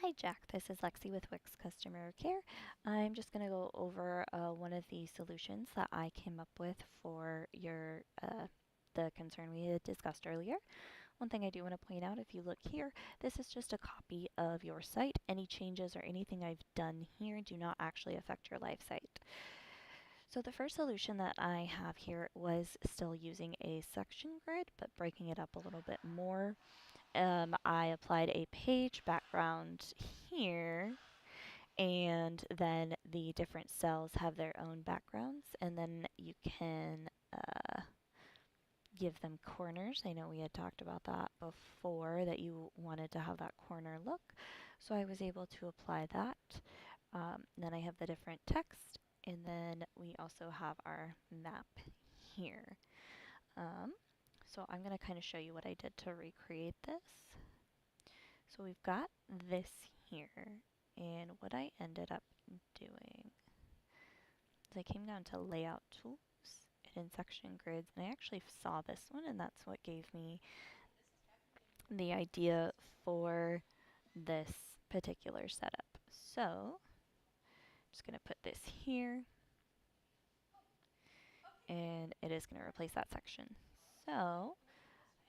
Hi Jack, this is Lexi with Wix Customer Care. I'm just going to go over one of the solutions that I came up with for the concern we had discussed earlier. One thing I do want to point out, if you look here, this is just a copy of your site. Any changes or anything I've done here do not actually affect your live site. So the first solution that I have here was still using a section grid, but breaking it up a little bit more. I applied a page background here, and then the different cells have their own backgrounds, and then you can give them corners. I know we had talked about that before, that you wanted to have that corner look, so I was able to apply that. Then I have the different text, and then we also have our map here. So I'm going to kind of show you what I did to recreate this. So we've got this here, and what I ended up doing is I came down to layout tools and in section grids, and I actually saw this one, and that's what gave me the idea for this particular setup. So I'm just going to put this here, and it is going to replace that section. So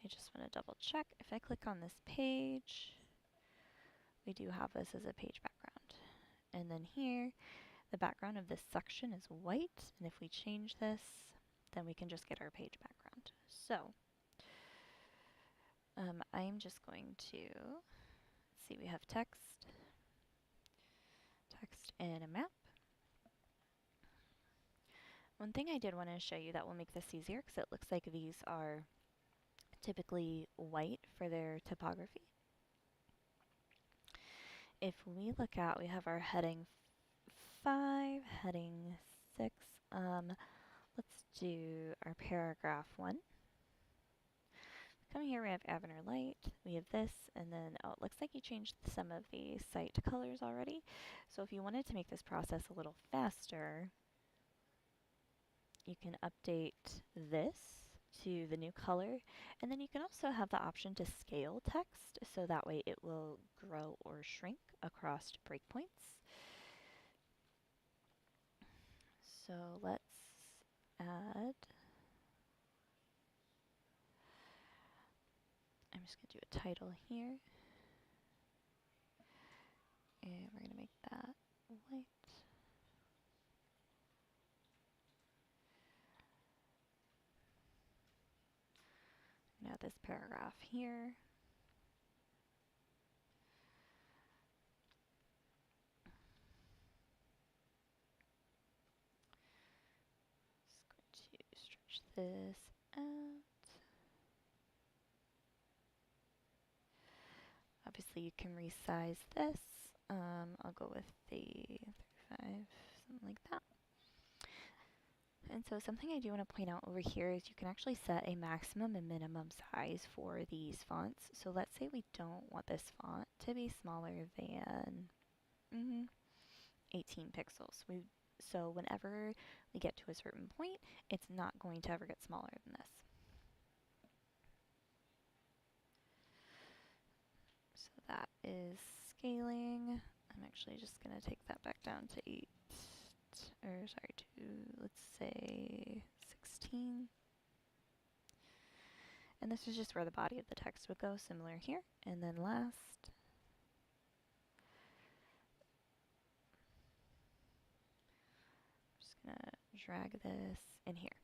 I just want to double check. If I click on this page, we do have this as a page background. And then here, the background of this section is white, and if we change this, then we can just get our page background. So I'm just going to, see, we have text, and a map. One thing I did want to show you that will make this easier, because it looks like these are typically white for their typography. If we look at, we have our heading 5, heading 6. Let's do our paragraph 1. Come here, we have Avener Light, we have this, and then, oh, it looks like you changed some of the site colors already. So if you wanted to make this process a little faster, you can update this to the new color, and then you can also have the option to scale text, so that way it will grow or shrink across breakpoints. So let's add, I'm just going to do a title here, and we're going to make that white. Now this paragraph here. Just going to stretch this out. Obviously you can resize this. I'll go with the 35, something like that. And so something I do want to point out over here is you can actually set a maximum and minimum size for these fonts. So let's say we don't want this font to be smaller than 18 pixels. So whenever we get to a certain point, it's not going to ever get smaller than this. So that is scaling. I'm actually just going to take that back down to 8, or sorry, to, let's say 16. And this is just where the body of the text would go, similar here. And then last, I'm just going to drag this in here.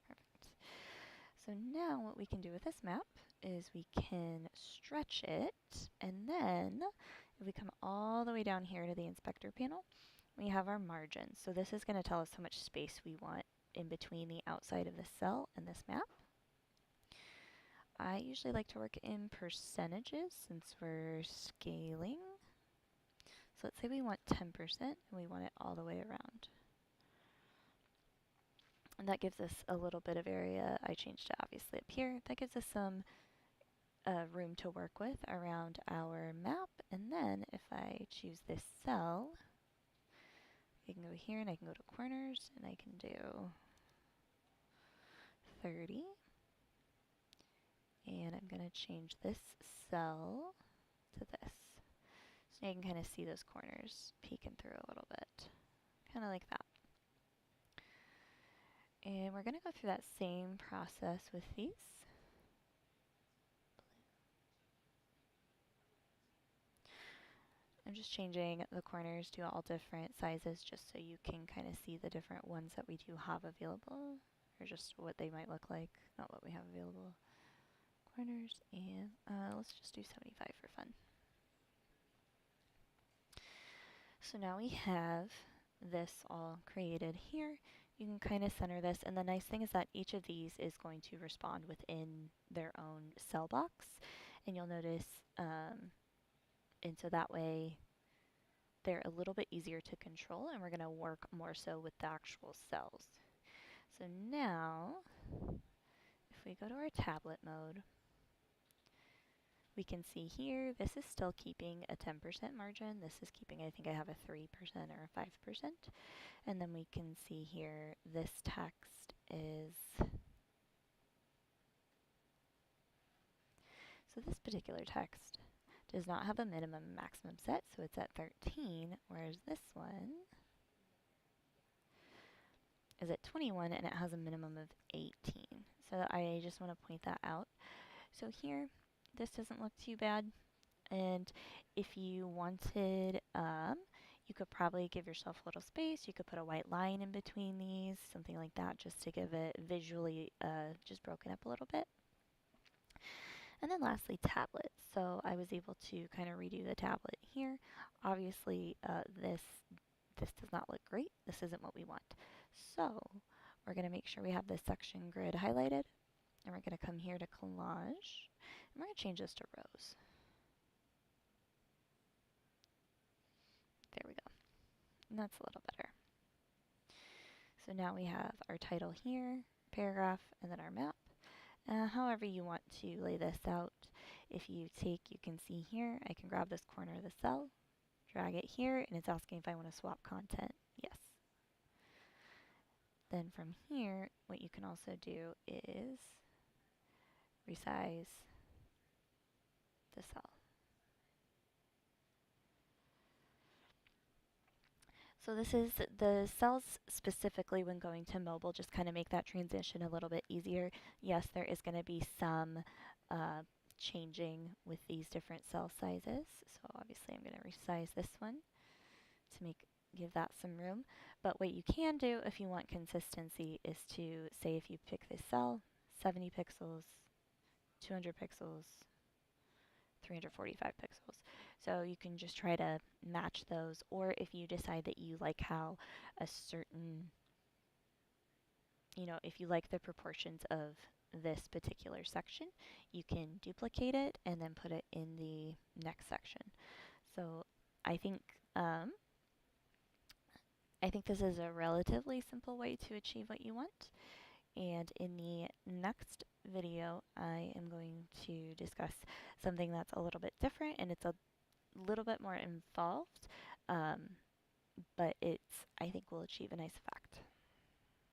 Perfect. So now what we can do with this map is we can stretch it, and then if we come all the way down here to the inspector panel, we have our margins. So this is going to tell us how much space we want in between the outside of the cell and this map. I usually like to work in percentages since we're scaling. So let's say we want 10% and we want it all the way around. And that gives us a little bit of area. I changed it obviously up here. That gives us some room to work with around our map. And then if I choose this cell, I can go here and I can go to corners and I can do 30. And I'm going to change this cell to this. So now you can kind of see those corners peeking through a little bit, kind of like that. And we're going to go through that same process with these. I'm just changing the corners to all different sizes just so you can kind of see the different ones that we do have available, or just what they might look like, not what we have available. Corners, and let's just do 75 for fun. So now we have this all created here. You can kind of center this, and the nice thing is that each of these is going to respond within their own cell box, and you'll notice, and so that way they're a little bit easier to control, and we're going to work more so with the actual cells. So now, if we go to our tablet mode, we can see here, this is still keeping a 10% margin. This is keeping, I think I have a 3% or a 5%. And then we can see here, this text is, so this particular text does not have a minimum and maximum set, so it's at 13, whereas this one is at 21 and it has a minimum of 18. So I just want to point that out. So here, this doesn't look too bad. And if you wanted, you could probably give yourself a little space. You could put a white line in between these, something like that, just to give it visually just broken up a little bit. And then lastly, tablets. So I was able to kind of redo the tablet here. Obviously, this does not look great. This isn't what we want. So we're going to make sure we have this section grid highlighted. And we're going to come here to Collage. And we're going to change this to rows. There we go. And that's a little better. So now we have our title here, paragraph, and then our map. However you want to lay this out. If you take, you can see here, I can grab this corner of the cell, drag it here, and it's asking if I want to swap content. Yes. Then from here, what you can also do is resize the cell. So this is the cells specifically when going to mobile, just kind of make that transition a little bit easier. Yes, there is going to be some changing with these different cell sizes. So obviously I'm going to resize this one to give that some room. But what you can do if you want consistency is to say if you pick this cell, 70 pixels, 200 pixels, 345 pixels. So you can just try to match those, or if you decide that you like how a certain, if you like the proportions of this particular section, you can duplicate it and then put it in the next section. So I think this is a relatively simple way to achieve what you want. And in the next video, I am going to discuss something that's a little bit different, and it's a little bit more involved, but I think will achieve a nice effect.